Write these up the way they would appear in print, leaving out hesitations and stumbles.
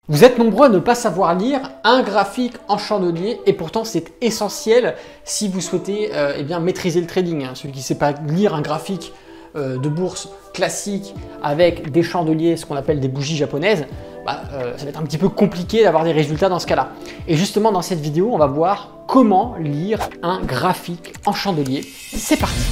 Vous êtes nombreux à ne pas savoir lire un graphique en chandelier et pourtant c'est essentiel si vous souhaitez maîtriser le trading. Celui qui ne sait pas lire un graphique de bourse classique avec des chandeliers, ce qu'on appelle des bougies japonaises, ça va être un petit peu compliqué d'avoir des résultats dans ce cas-là. Et justement dans cette vidéo, on va voir comment lire un graphique en chandelier. C'est parti!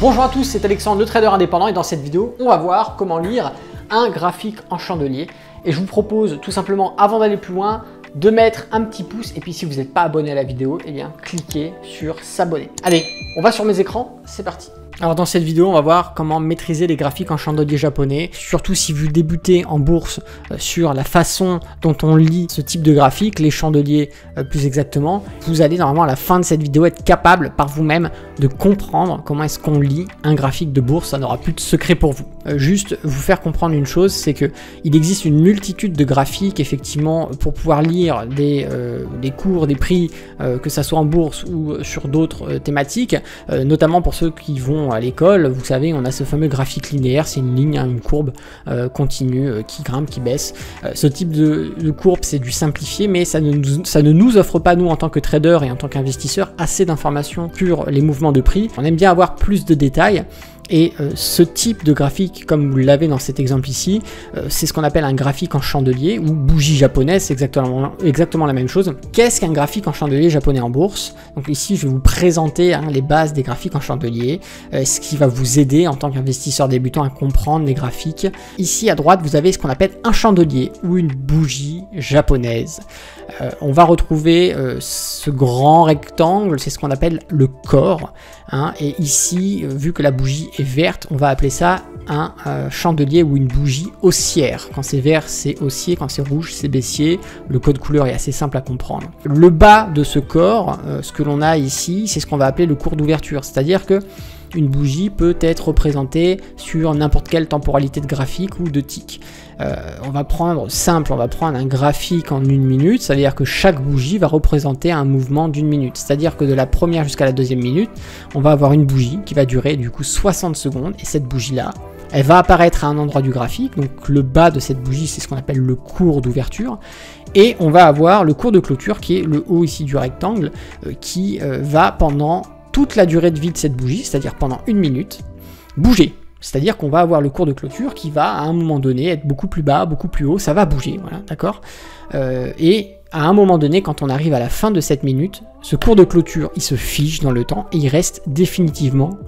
Bonjour à tous, c'est Alexandre, le trader indépendant, et dans cette vidéo, on va voir comment lire un graphique en chandelier. Et je vous propose tout simplement, avant d'aller plus loin, de mettre un petit pouce, et puis si vous n'êtes pas abonné à la vidéo, eh bien cliquez sur s'abonner. Allez, on va sur mes écrans, c'est parti. Alors dans cette vidéo, on va voir comment maîtriser les graphiques en chandelier japonais, surtout si vous débutez en bourse sur la façon dont on lit ce type de graphique, les chandeliers plus exactement. Vous allez normalement à la fin de cette vidéo être capable par vous-même de comprendre comment est-ce qu'on lit un graphique de bourse, ça n'aura plus de secret pour vous. Juste vous faire comprendre une chose, c'est que il existe une multitude de graphiques effectivement pour pouvoir lire des cours, des prix, que ça soit en bourse ou sur d'autres thématiques, notamment pour ceux qui vont à l'école. Vous savez, on a ce fameux graphique linéaire, c'est une ligne, une courbe continue qui grimpe, qui baisse. Ce type de courbe, c'est du simplifié, mais ça ne nous offre pas, nous en tant que trader et en tant qu'investisseur, assez d'informations sur les mouvements de prix. On aime bien avoir plus de détails. Et ce type de graphique, comme vous l'avez dans cet exemple ici, c'est ce qu'on appelle un graphique en chandelier ou bougie japonaise, c'est exactement la même chose. Qu'est-ce qu'un graphique en chandelier japonais en bourse? Donc ici, je vais vous présenter les bases des graphiques en chandelier, ce qui va vous aider en tant qu'investisseur débutant à comprendre les graphiques. Ici à droite, vous avez ce qu'on appelle un chandelier ou une bougie japonaise. On va retrouver ce grand rectangle, c'est ce qu'on appelle le corps. Et ici, vu que la bougie est verte, on va appeler ça un chandelier ou une bougie haussière. Quand c'est vert, c'est haussier, quand c'est rouge, c'est baissier. Le code couleur est assez simple à comprendre. Le bas de ce corps, ce que l'on a ici, c'est ce qu'on va appeler le cours d'ouverture. C'est-à-dire que une bougie peut être représentée sur n'importe quelle temporalité de graphique ou de tick. On va prendre simple, on va prendre un graphique en 1 minute, ça veut dire que chaque bougie va représenter un mouvement d'1 minute. C'est-à-dire que de la première jusqu'à la deuxième minute, on va avoir une bougie qui va durer du coup 60 secondes, et cette bougie-là, elle va apparaître à un endroit du graphique, donc le bas de cette bougie, c'est ce qu'on appelle le cours d'ouverture, et on va avoir le cours de clôture qui est le haut ici du rectangle, qui va pendant toute la durée de vie de cette bougie, c'est-à-dire pendant 1 minute, bouger. C'est-à-dire qu'on va avoir le cours de clôture qui va à un moment donné être beaucoup plus bas, beaucoup plus haut, ça va bouger, voilà, d'accord. Et à un moment donné, quand on arrive à la fin de cette minute, ce cours de clôture, il se fige dans le temps et il reste définitivement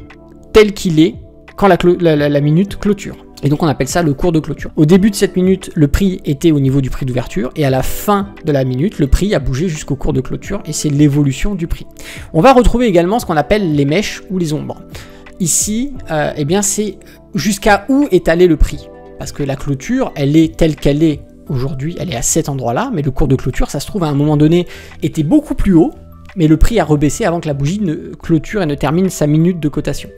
tel qu'il est quand la minute clôture. Et donc on appelle ça le cours de clôture. Au début de cette minute, le prix était au niveau du prix d'ouverture, et à la fin de la minute, le prix a bougé jusqu'au cours de clôture, et c'est l'évolution du prix. On va retrouver également ce qu'on appelle les mèches ou les ombres. Ici, c'est jusqu'à où est allé le prix. Parce que la clôture, elle est telle qu'elle est aujourd'hui, elle est à cet endroit-là, mais le cours de clôture, ça se trouve à un moment donné, était beaucoup plus haut, mais le prix a rebaissé avant que la bougie ne clôture et ne termine sa minute de cotation.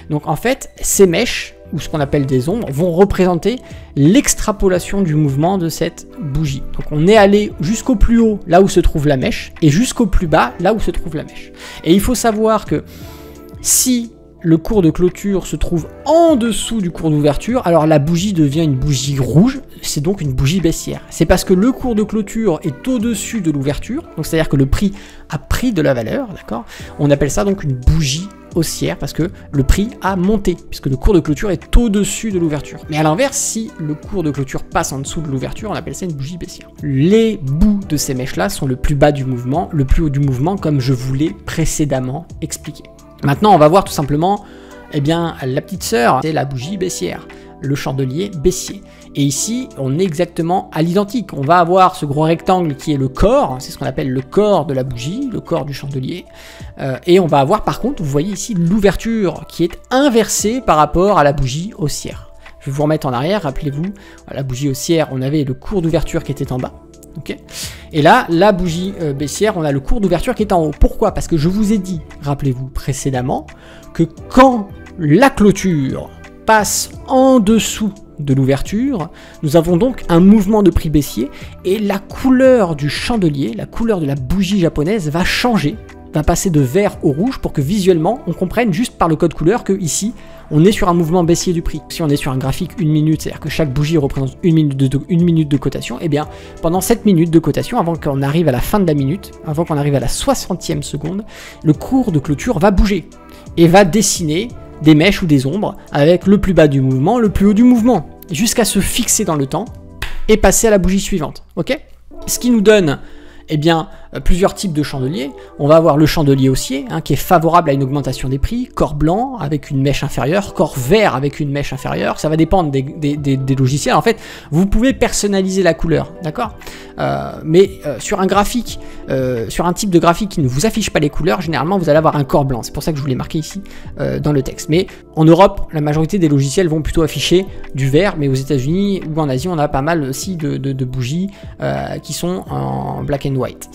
Donc en fait, ces mèches, ou ce qu'on appelle des ombres, vont représenter l'extrapolation du mouvement de cette bougie. Donc on est allé jusqu'au plus haut, là où se trouve la mèche, et jusqu'au plus bas, là où se trouve la mèche. Et il faut savoir que si le cours de clôture se trouve en dessous du cours d'ouverture, alors la bougie devient une bougie rouge, c'est donc une bougie baissière. C'est parce que le cours de clôture est au-dessus de l'ouverture, donc c'est-à-dire que le prix a pris de la valeur, d'accord. On appelle ça donc une bougie haussière parce que le prix a monté, puisque le cours de clôture est au-dessus de l'ouverture. Mais à l'inverse, si le cours de clôture passe en dessous de l'ouverture, on appelle ça une bougie baissière. Les bouts de ces mèches-là sont le plus bas du mouvement, le plus haut du mouvement, comme je vous l'ai précédemment expliqué. Maintenant, on va voir tout simplement, la petite sœur, c'est la bougie baissière, le chandelier baissier. Et ici, on est exactement à l'identique. On va avoir ce gros rectangle qui est le corps, c'est ce qu'on appelle le corps de la bougie, le corps du chandelier. Et on va avoir par contre, vous voyez ici, l'ouverture qui est inversée par rapport à la bougie haussière. Je vais vous remettre en arrière, rappelez-vous, la bougie haussière, on avait le cours d'ouverture qui était en bas. Okay. Et là, la bougie baissière, on a le cours d'ouverture qui est en haut. Pourquoi? Parce que je vous ai dit, rappelez-vous précédemment, que quand la clôture passe en dessous de l'ouverture, nous avons donc un mouvement de prix baissier et la couleur du chandelier, la couleur de la bougie japonaise va changer va passer de vert au rouge pour que visuellement on comprenne juste par le code couleur que ici on est sur un mouvement baissier du prix. Si on est sur un graphique 1 minute, c'est-à-dire que chaque bougie représente 1 minute de cotation, et bien pendant cette minute de cotation, avant qu'on arrive à la fin de la minute, avant qu'on arrive à la 60e seconde, le cours de clôture va bouger et va dessiner des mèches ou des ombres avec le plus bas du mouvement, le plus haut du mouvement, jusqu'à se fixer dans le temps et passer à la bougie suivante. Ok ? Ce qui nous donne eh bien, plusieurs types de chandeliers. On va avoir le chandelier haussier, qui est favorable à une augmentation des prix, corps blanc avec une mèche inférieure, corps vert avec une mèche inférieure, ça va dépendre des logiciels. En fait, vous pouvez personnaliser la couleur, d'accord, mais sur un graphique, sur un type de graphique qui ne vous affiche pas les couleurs, généralement vous allez avoir un corps blanc. C'est pour ça que je vous l'ai marqué ici dans le texte. Mais en Europe, la majorité des logiciels vont plutôt afficher du vert, mais aux États-Unis ou en Asie, on a pas mal aussi de bougies qui sont en black and white.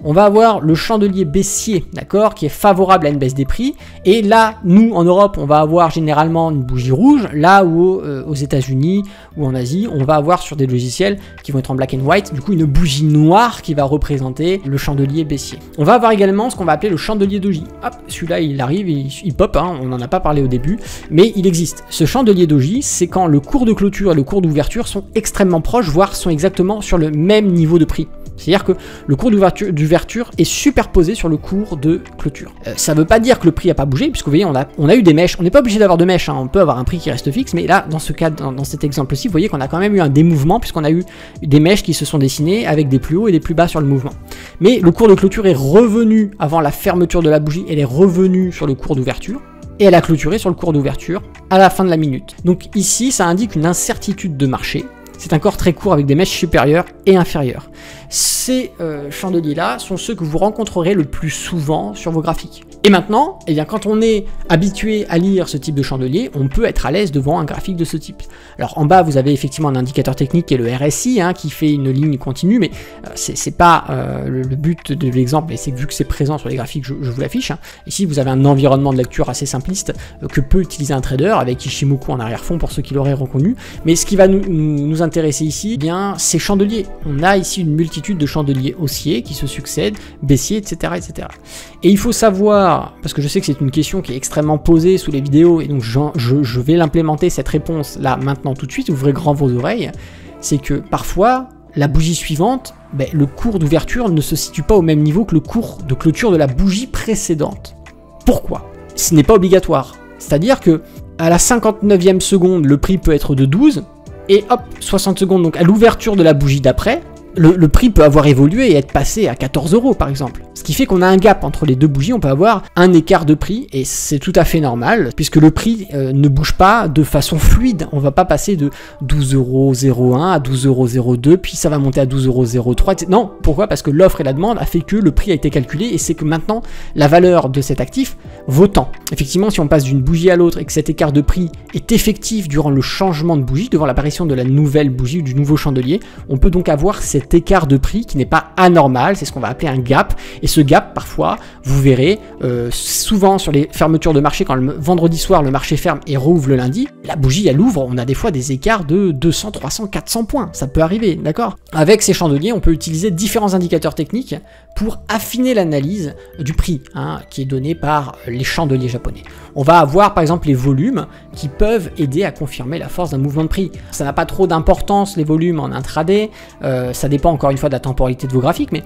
On va avoir le chandelier baissier, d'accord, qui est favorable à une baisse des prix. Et là, nous, en Europe, on va avoir généralement une bougie rouge. Là où aux États-Unis ou en Asie, on va avoir sur des logiciels qui vont être en black and white, du coup, une bougie noire qui va représenter le chandelier baissier. On va avoir également ce qu'on va appeler le chandelier doji. Hop, celui-là, il arrive, il pop, on n'en a pas parlé au début, mais il existe. Ce chandelier doji, c'est quand le cours de clôture et le cours d'ouverture sont extrêmement proches, voire sont exactement sur le même niveau de prix. C'est-à-dire que le cours d'ouverture est superposé sur le cours de clôture. Ça ne veut pas dire que le prix n'a pas bougé, puisque vous voyez, on a eu des mèches. On n'est pas obligé d'avoir de mèches, on peut avoir un prix qui reste fixe, mais là, dans ce cas, dans cet exemple-ci, vous voyez qu'on a quand même eu un démouvement, puisqu'on a eu des mèches qui se sont dessinées avec des plus hauts et des plus bas sur le mouvement. Mais le cours de clôture est revenu avant la fermeture de la bougie, elle est revenue sur le cours d'ouverture, et elle a clôturé sur le cours d'ouverture à la fin de la minute. Donc ici, ça indique une incertitude de marché. C'est un corps très court avec des mèches supérieures et inférieures. Ces chandeliers-là sont ceux que vous rencontrerez le plus souvent sur vos graphiques. Et maintenant, eh bien, quand on est habitué à lire ce type de chandelier, on peut être à l'aise devant un graphique de ce type. Alors en bas, vous avez effectivement un indicateur technique qui est le RSI, qui fait une ligne continue, mais c'est pas le but de l'exemple, et c'est que vu que c'est présent sur les graphiques, je vous l'affiche. Ici, vous avez un environnement de lecture assez simpliste que peut utiliser un trader avec Ishimoku en arrière-fond pour ceux qui l'auraient reconnu. Mais ce qui va nous intéresser ici, eh bien, c'est chandeliers. On a ici une multitude de chandeliers haussiers qui se succèdent, baissiers, etc., etc. Et il faut savoir, parce que je sais que c'est une question qui est extrêmement posée sous les vidéos, et donc je vais l'implémenter cette réponse là maintenant tout de suite, ouvrez grand vos oreilles, c'est que parfois la bougie suivante, le cours d'ouverture ne se situe pas au même niveau que le cours de clôture de la bougie précédente. Pourquoi? Ce n'est pas obligatoire. C'est-à-dire que à la 59e seconde, le prix peut être de 12, et hop, 60 secondes, donc à l'ouverture de la bougie d'après, le prix peut avoir évolué et être passé à 14 € par exemple. Ce qui fait qu'on a un gap entre les deux bougies, on peut avoir un écart de prix et c'est tout à fait normal puisque le prix ne bouge pas de façon fluide. On va pas passer de 12,01 à 12,02 puis ça va monter à 12,03 €. Non, pourquoi? Parce que l'offre et la demande a fait que le prix a été calculé et c'est que maintenant la valeur de cet actif vaut tant. Effectivement, si on passe d'une bougie à l'autre et que cet écart de prix est effectif durant le changement de bougie, devant l'apparition de la nouvelle bougie ou du nouveau chandelier, on peut donc avoir cet écart de prix qui n'est pas anormal, c'est ce qu'on va appeler un gap, et ce gap parfois vous verrez souvent sur les fermetures de marché quand le vendredi soir le marché ferme et rouvre le lundi, la bougie elle ouvre, on a des fois des écarts de 200, 300, 400 points, ça peut arriver, d'accord? Avec ces chandeliers on peut utiliser différents indicateurs techniques pour affiner l'analyse du prix qui est donné par les chandeliers japonais. On va avoir par exemple les volumes qui peuvent aider à confirmer la force d'un mouvement de prix. Ça n'a pas trop d'importance les volumes en intraday, ça dépend encore une fois de la temporalité de vos graphiques, mais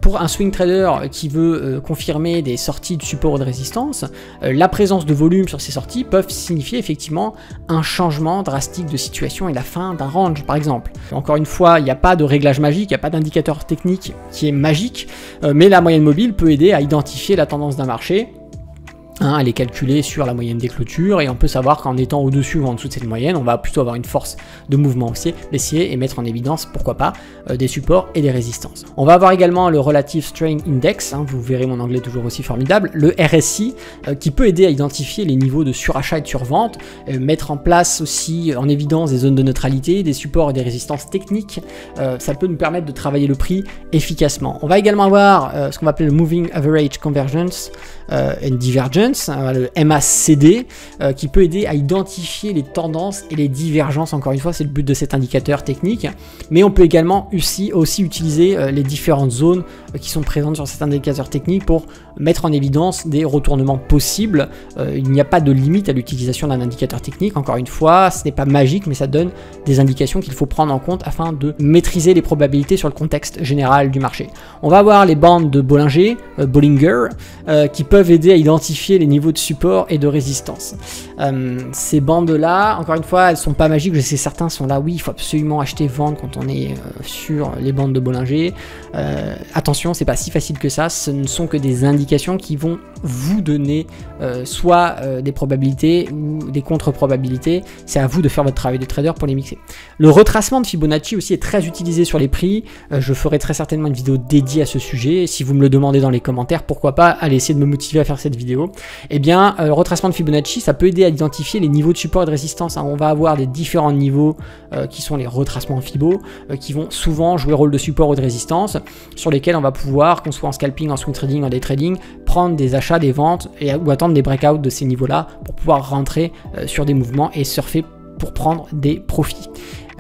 pour un swing trader qui veut confirmer des sorties de support ou de résistance, la présence de volume sur ces sorties peuvent signifier effectivement un changement drastique de situation et la fin d'un range par exemple. Encore une fois, il n'y a pas de réglage magique, il n'y a pas d'indicateur technique qui est magique, mais la moyenne mobile peut aider à identifier la tendance d'un marché. Elle est calculée sur la moyenne des clôtures et on peut savoir qu'en étant au-dessus ou en dessous de cette moyenne, on va plutôt avoir une force de mouvement baissier et mettre en évidence, pourquoi pas, des supports et des résistances. On va avoir également le Relative Strain Index, vous verrez mon anglais toujours aussi formidable, le RSI, qui peut aider à identifier les niveaux de surachat et de survente, mettre en place aussi en évidence des zones de neutralité, des supports et des résistances techniques. Ça peut nous permettre de travailler le prix efficacement. On va également avoir ce qu'on va appeler le Moving Average Convergence and Divergence, Maintenance, le MACD, qui peut aider à identifier les tendances et les divergences. Encore une fois, c'est le but de cet indicateur technique. Mais on peut également aussi utiliser les différentes zones qui sont présentes sur cet indicateur technique pour mettre en évidence des retournements possibles. Il n'y a pas de limite à l'utilisation d'un indicateur technique. Encore une fois, ce n'est pas magique, mais ça donne des indications qu'il faut prendre en compte afin de maîtriser les probabilités sur le contexte général du marché. On va avoir les bandes de Bollinger, qui peuvent aider à identifier les niveaux de support et de résistance. Ces bandes-là, encore une fois, elles sont pas magiques. Je sais certains sont là, oui, il faut absolument acheter, vendre quand on est sur les bandes de Bollinger. Attention, c'est pas si facile que ça. Ce ne sont que des indications qui vont vous donner soit des probabilités ou des contre-probabilités. C'est à vous de faire votre travail de trader pour les mixer. Le retracement de Fibonacci aussi est très utilisé sur les prix. Je ferai très certainement une vidéo dédiée à ce sujet. Si vous me le demandez dans les commentaires, pourquoi pas, allez essayer de me motiver à faire cette vidéo. Eh bien, le retracement de Fibonacci, ça peut aider à identifier les niveaux de support et de résistance. On va avoir des différents niveaux qui sont les retracements Fibo, qui vont souvent jouer rôle de support ou de résistance, sur lesquels on va pouvoir, qu'on soit en scalping, en swing trading, en day trading, prendre des achats, des ventes ou attendre des breakouts de ces niveaux-là pour pouvoir rentrer sur des mouvements et surfer pour prendre des profits.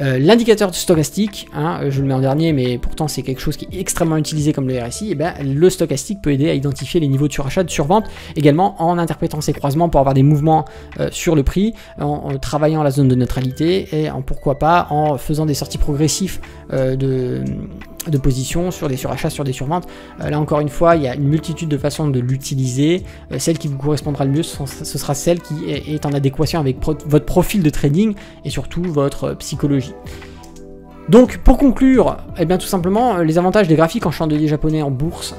L'indicateur stochastique, je le mets en dernier, mais pourtant c'est quelque chose qui est extrêmement utilisé comme le RSI, et bien le stochastique peut aider à identifier les niveaux de surachat, de survente, également en interprétant ces croisements pour avoir des mouvements sur le prix, en travaillant la zone de neutralité et pourquoi pas en faisant des sorties progressives de position sur des surachats, sur des surventes. Là encore une fois, il y a une multitude de façons de l'utiliser. Celle qui vous correspondra le mieux, ce sera celle qui est en adéquation avec votre profil de trading et surtout votre psychologie. Donc pour conclure, eh bien tout simplement, les avantages des graphiques en chandelier japonais en bourse,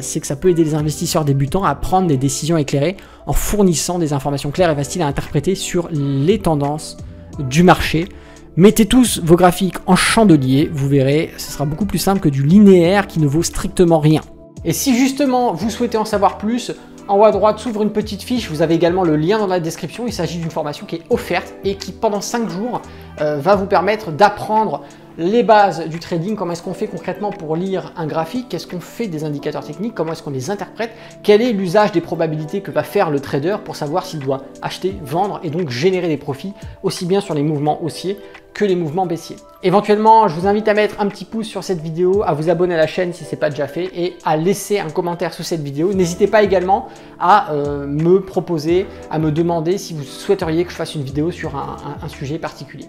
c'est que ça peut aider les investisseurs débutants à prendre des décisions éclairées en fournissant des informations claires et faciles à interpréter sur les tendances du marché. Mettez tous vos graphiques en chandelier, vous verrez, ce sera beaucoup plus simple que du linéaire qui ne vaut strictement rien. Et si justement vous souhaitez en savoir plus, en haut à droite s'ouvre une petite fiche, vous avez également le lien dans la description. Il s'agit d'une formation qui est offerte et qui pendant 5 jours va vous permettre d'apprendre les bases du trading, comment est-ce qu'on fait concrètement pour lire un graphique, qu'est-ce qu'on fait des indicateurs techniques, comment est-ce qu'on les interprète, quel est l'usage des probabilités que va faire le trader pour savoir s'il doit acheter, vendre et donc générer des profits aussi bien sur les mouvements haussiers que les mouvements baissiers. Éventuellement, je vous invite à mettre un petit pouce sur cette vidéo, à vous abonner à la chaîne si ce n'est pas déjà fait et à laisser un commentaire sous cette vidéo. N'hésitez pas également à me proposer, à me demander si vous souhaiteriez que je fasse une vidéo sur un sujet particulier.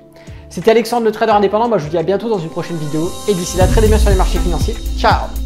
C'était Alexandre, le trader indépendant. Moi, je vous dis à bientôt dans une prochaine vidéo et d'ici là, tradez bien sur les marchés financiers. Ciao!